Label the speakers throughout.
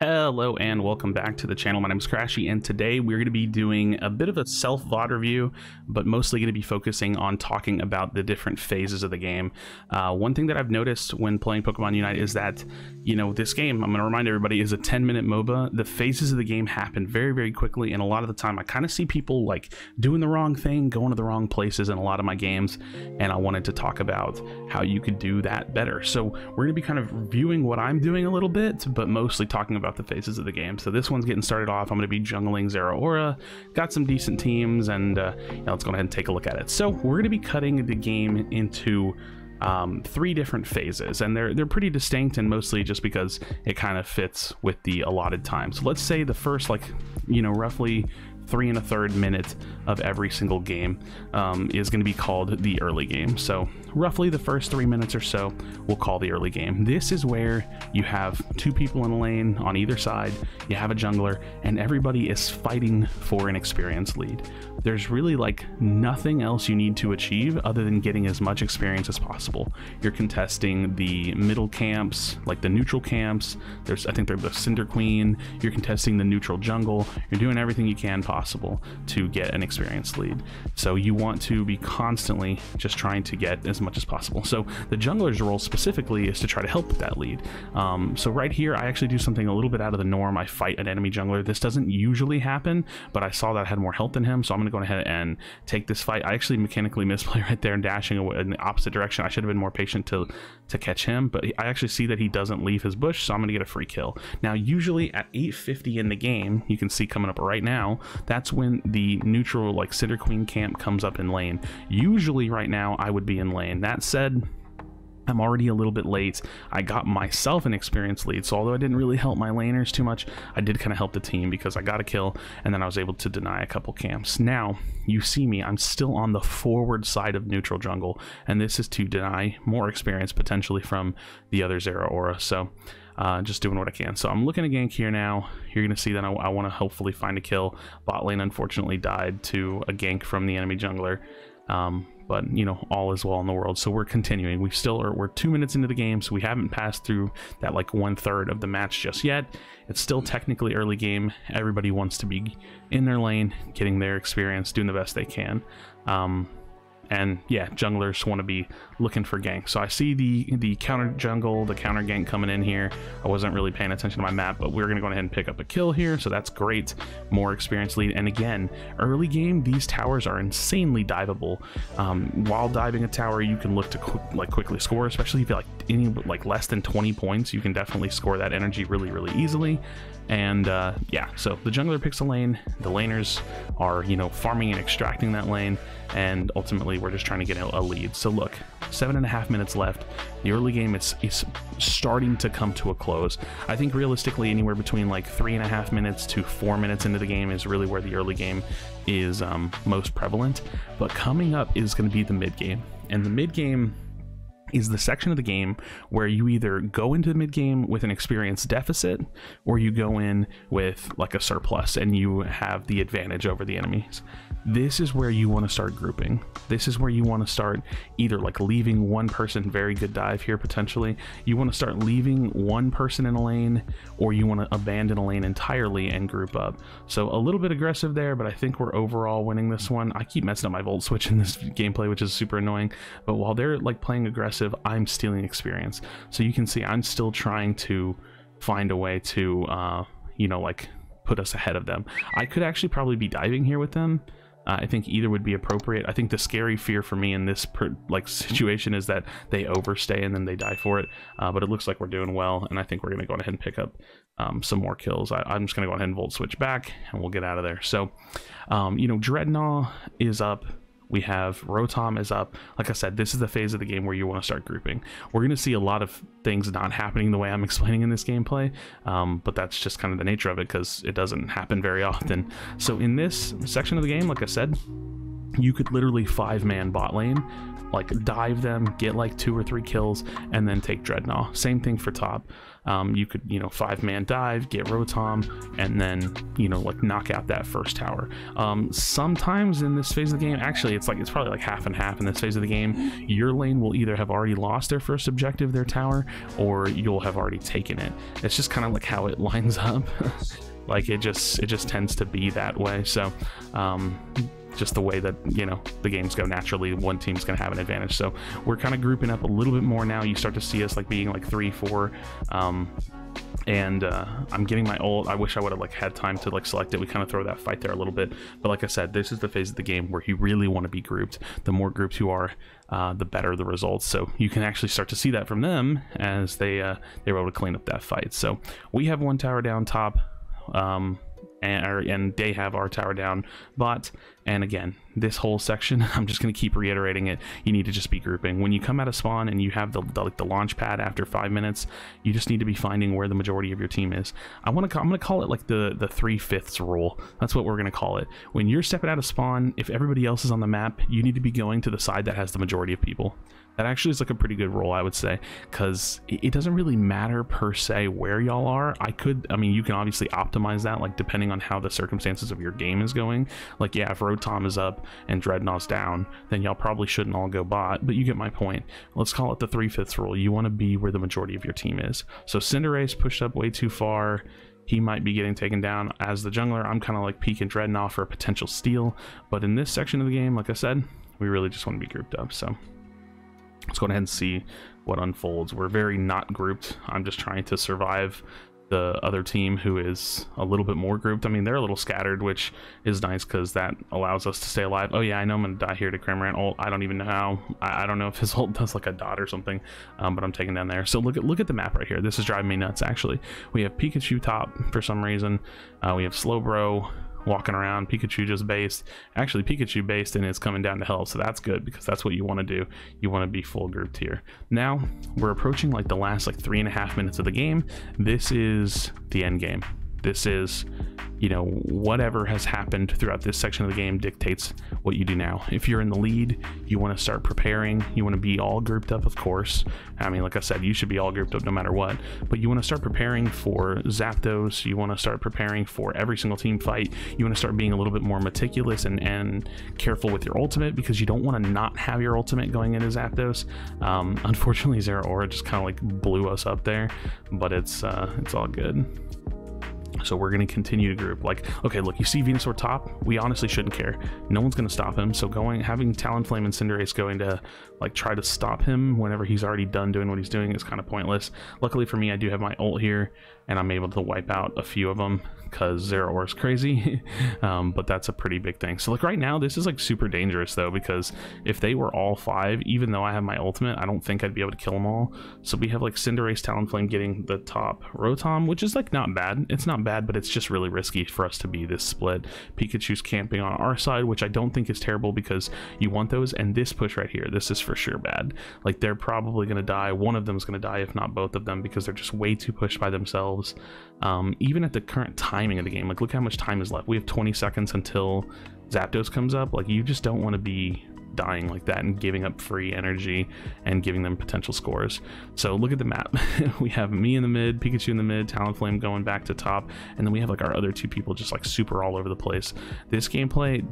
Speaker 1: Hello and welcome back to the channel. My name is Krashy, and today we're going to be doing a bit of a self-VOD review, but mostly going to be focusing on talking about the different phases of the game. One thing that I've noticed when playing Pokemon Unite is that, this game, I'm going to remind everybody, is a 10-minute MOBA. The phases of the game happen very, very quickly, and a lot of the time I kind of see people like doing the wrong thing, going to the wrong places in a lot of my games, and I wanted to talk about how you could do that better. So we're going to be kind of reviewing what I'm doing a little bit, but mostly talking about the phases of the game. So this one's getting started off. I'm going to be jungling Zeraora. Got some decent teams, and let's go ahead and take a look at it. So we're going to be cutting the game into three different phases, and they're pretty distinct, and mostly just because it kind of fits with the allotted time. So let's say the first, roughly 3 1/3 minutes of every single game is going to be called the early game. So roughly the first 3 minutes or so we'll call the early game. This is where you have two people in a lane on either side, you have a jungler, and everybody is fighting for an experience lead. There's really nothing else you need to achieve other than getting as much experience as possible. You're contesting the middle camps, like the neutral camps. I think they're the Cinder Queen. You're contesting the neutral jungle. You're doing everything you can possible to get an experience lead. So you want to be constantly just trying to get as much as possible. So the jungler's role specifically is to try to help with that lead. So right here, I actually do something a little bit out of the norm. I fight an enemy jungler. This doesn't usually happen, but I saw that I had more health than him, so I'm going to go ahead and take this fight. I actually mechanically misplay right there and dashing away in the opposite direction. I should have been more patient to catch him, but I actually see that he doesn't leave his bush, so I'm going to get a free kill. Now, usually at 8:50 in the game, you can see coming up right now, that's when the neutral Cinder Queen camp comes up in lane. Usually right now I would be in lane. That said, I'm already a little bit late. I got myself an experience lead, so although I didn't really help my laners too much, I did kind of help the team because I got a kill, and then I was able to deny a couple camps. Now, you see me, I'm still on the forward side of neutral jungle, and this is to deny more experience potentially from the other Zeraora, so just doing what I can. So I'm looking to gank here now. You're going to see that I want to hopefully find a kill. Bot lane unfortunately died to a gank from the enemy jungler. But all is well in the world, so we're continuing. We're 2 minutes into the game, so we haven't passed through that 1/3 of the match just yet. It's still technically early game. Everybody wants to be in their lane, getting their experience, doing the best they can. And yeah, junglers want to be looking for ganks. So I see the counter jungle, the counter gank coming in here. I wasn't really paying attention to my map, but we're going to go ahead and pick up a kill here. So that's great. More experience lead. And again, early game, these towers are insanely diveable. While diving a tower, you can look to quickly score, especially if you less than 20 points. You can definitely score that energy really, really easily. And yeah, so the jungler picks a lane. The laners are, farming and extracting that lane. And ultimately, we're just trying to get a lead. So look, 7.5 minutes left. The early game is starting to come to a close. I think realistically, anywhere between 3.5 minutes to 4 minutes into the game is really where the early game is most prevalent. But coming up is going to be the mid game, and the mid game is the section of the game where you either go into the mid game with an experience deficit, or you go in with a surplus and you have the advantage over the enemies. This is where you want to start grouping. This is where you want to start either leaving one person, very good dive here potentially. You want to start leaving one person in a lane, or you want to abandon a lane entirely and group up. So a little bit aggressive there, but I think we're overall winning this one. I keep messing up my volt switch in this gameplay, which is super annoying, but while they're playing aggressive, I'm stealing experience. So you can see I'm still trying to find a way to put us ahead of them. I could actually probably be diving here with them. I think either would be appropriate. I think the scary fear for me in this situation is that they overstay and then they die for it. But it looks like we're doing well, and I think we're going to go ahead and pick up some more kills. I'm just going to go ahead and volt switch back, and we'll get out of there. So, Dreadnought is up. We have Rotom is up. Like I said, this is the phase of the game where you want to start grouping. We're going to see a lot of things not happening the way I'm explaining in this gameplay, but that's just kind of the nature of it because it doesn't happen very often. So in this section of the game, like I said, you could literally 5-man bot lane, like dive them, get like 2 or 3 kills, and then take Dreadnought. Same thing for top. You could, you know, 5-man dive, get Rotom, and then, you know, like knock out that first tower. Sometimes in this phase of the game, actually it's probably like half and half in this phase of the game, your lane will either have already lost their first objective, their tower, or you'll have already taken it. It's just kind of like how it lines up. Like it just tends to be that way. So just the way that, you know, the games go, naturally one team's gonna have an advantage. So we're kind of grouping up a little bit more now. You start to see us like being like 3-4, and I'm getting my ult. I wish I would have like had time to like select it. We kind of throw that fight there a little bit, but like I said, this is the phase of the game where you really want to be grouped. The more grouped you are, the better the results. So you can actually start to see that from them as they were able to clean up that fight. So we have 1 tower down top, and they have our tower down bot. And again, this whole section, I'm just going to keep reiterating it, you need to just be grouping. When you come out of spawn and you have the launch pad after 5 minutes, you just need to be finding where the majority of your team is. I'm going to call it like the 3/5 rule. That's what we're going to call it. When you're stepping out of spawn, if everybody else is on the map, you need to be going to the side that has the majority of people. That actually is like a pretty good rule, I would say, because it doesn't really matter per se where y'all are. I mean, you can obviously optimize that, like depending on how the circumstances of your game is going. Like, yeah, if Rotom is up and Dreadnought's down, then y'all probably shouldn't all go bot, but you get my point. Let's call it the 3/5 rule. You want to be where the majority of your team is. So Cinderace pushed up way too far. He might be getting taken down. As the jungler, I'm kind of like peeking Dreadnought for a potential steal, but in this section of the game, like I said, we really just want to be grouped up. So let's go ahead and see what unfolds. We're very not grouped. I'm just trying to survive the other team, who is a little bit more grouped. I mean, they're a little scattered, which is nice because that allows us to stay alive. Oh yeah, I know I'm gonna die here to Cramorant ult. I don't even know how. I don't know if his ult does like a dot or something, but I'm taking down there. So look at the map right here. This is driving me nuts, actually. We have Pikachu top for some reason. We have Slowbro walking around, Pikachu just based. Actually, Pikachu based and it's coming down to health, so that's good because that's what you want to do. You want to be full grouped here. Now we're approaching like the last like 3.5 minutes of the game. This is the end game. This is, you know, whatever has happened throughout this section of the game dictates what you do now. If you're in the lead, you want to start preparing. You want to be all grouped up, of course. I mean, like I said, you should be all grouped up no matter what, but you want to start preparing for Zapdos. You want to start preparing for every single team fight. You want to start being a little bit more meticulous and careful with your ultimate, because you don't want to not have your ultimate going into Zapdos. Unfortunately, Zeraora just kind of like blew us up there, but it's all good. So we're going to continue to group. Like, okay, look, you see Venusaur top, we honestly shouldn't care. No one's going to stop him. So having Talonflame and Cinderace going to like try to stop him whenever he's already done doing what he's doing is kind of pointless. Luckily for me, I do have my ult here and I'm able to wipe out a few of them because Zeraora's crazy. But that's a pretty big thing. So like right now, this is like super dangerous though, because if they were all 5, even though I have my ultimate, I don't think I'd be able to kill them all. So we have like Cinderace, Talonflame getting the top Rotom, which is like not bad. It's not bad, but it's just really risky for us to be this split. Pikachu's camping on our side, which I don't think is terrible because you want those. And this push right here, this is for sure bad. Like they're probably going to die. One of them is going to die, if not both of them, because they're just way too pushed by themselves. Even at the current timing of the game, like look how much time is left. We have 20 seconds until Zapdos comes up. Like you just don't want to be dying like that and giving up free energy and giving them potential scores. So look at the map. We have me in the mid, Pikachu in the mid, Talonflame going back to top, and then we have like our other 2 people just like super all over the place. This gameplay,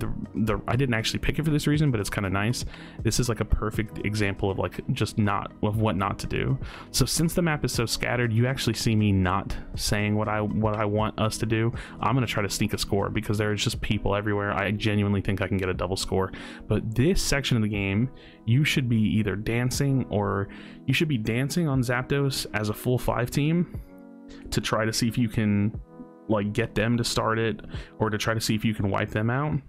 Speaker 1: I didn't actually pick it for this reason, but it's kind of nice. This is like a perfect example of like just what not to do. So since the map is so scattered, you actually see me not saying what I want us to do. I'm gonna try to sneak a score because there's just people everywhere. I genuinely think I can get a double score, but this section of the game, you should be either dancing or you should be dancing on Zapdos as a full 5 team to try to see if you can like get them to start it, or to try to see if you can wipe them out,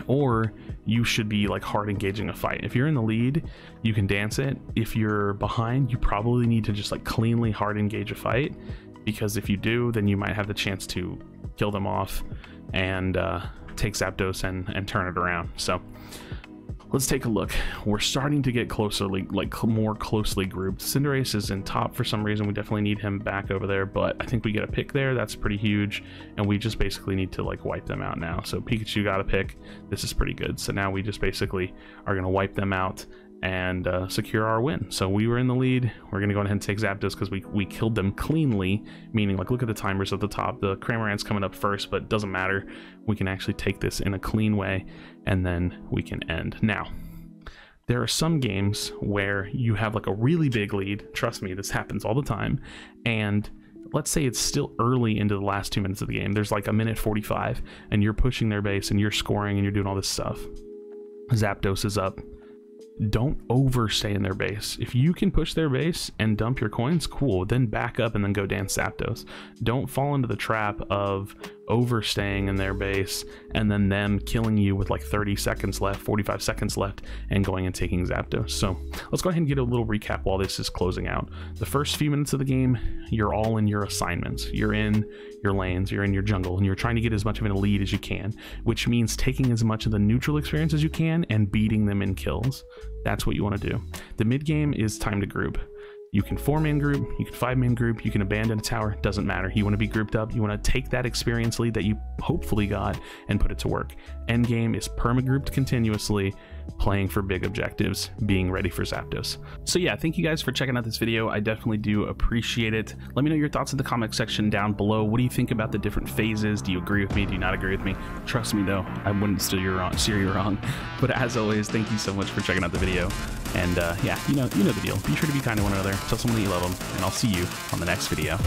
Speaker 1: or you should be like hard engaging a fight. If you're in the lead, you can dance it. If you're behind, you probably need to just like cleanly hard engage a fight, because if you do, then you might have the chance to kill them off and take Zapdos and turn it around. So let's take a look. We're starting to get closer, like more closely grouped. Cinderace is in top for some reason. We definitely need him back over there, but I think we get a pick there. That's pretty huge, and we just basically need to like wipe them out now. So Pikachu got a pick. This is pretty good. So now we just basically are going to wipe them out and secure our win. So we were in the lead. We're going to go ahead and take Zapdos because we killed them cleanly, meaning like look at the timers at the top. The Cramorant's coming up first, but it doesn't matter. We can actually take this in a clean way, and then we can end. Now, there are some games where you have like a really big lead. Trust me, this happens all the time. And let's say it's still early into the last 2 minutes of the game. There's like a minute 45, and you're pushing their base, and you're scoring, and you're doing all this stuff. Zapdos is up. Don't overstay in their base. If you can push their base and dump your coins, cool, then back up and then go dance Zapdos. Don't fall into the trap of overstaying in their base and then them killing you with like 30 seconds left, 45 seconds left, and going and taking Zapdos. So let's go ahead and get a little recap while this is closing out. The first few minutes of the game, you're all in your assignments. You're in your lanes, you're in your jungle, and you're trying to get as much of a lead as you can, which means taking as much of the neutral experience as you can and beating them in kills. That's what you want to do. The mid game is time to group. You can 4-man group, you can 5-man group, you can abandon a tower, doesn't matter. You want to be grouped up, you want to take that experience lead that you hopefully got and put it to work. End game is perma-grouped continuously, playing for big objectives, being ready for Zapdos. So yeah, thank you guys for checking out this video. I definitely do appreciate it. Let me know your thoughts in the comment section down below. What do you think about the different phases? Do you agree with me? Do you not agree with me? Trust me though, I wouldn't steer you wrong. But as always, thank you so much for checking out the video. And yeah, you know the deal. Be sure to be kind to one another. Tell someone that you love them, and I'll see you on the next video.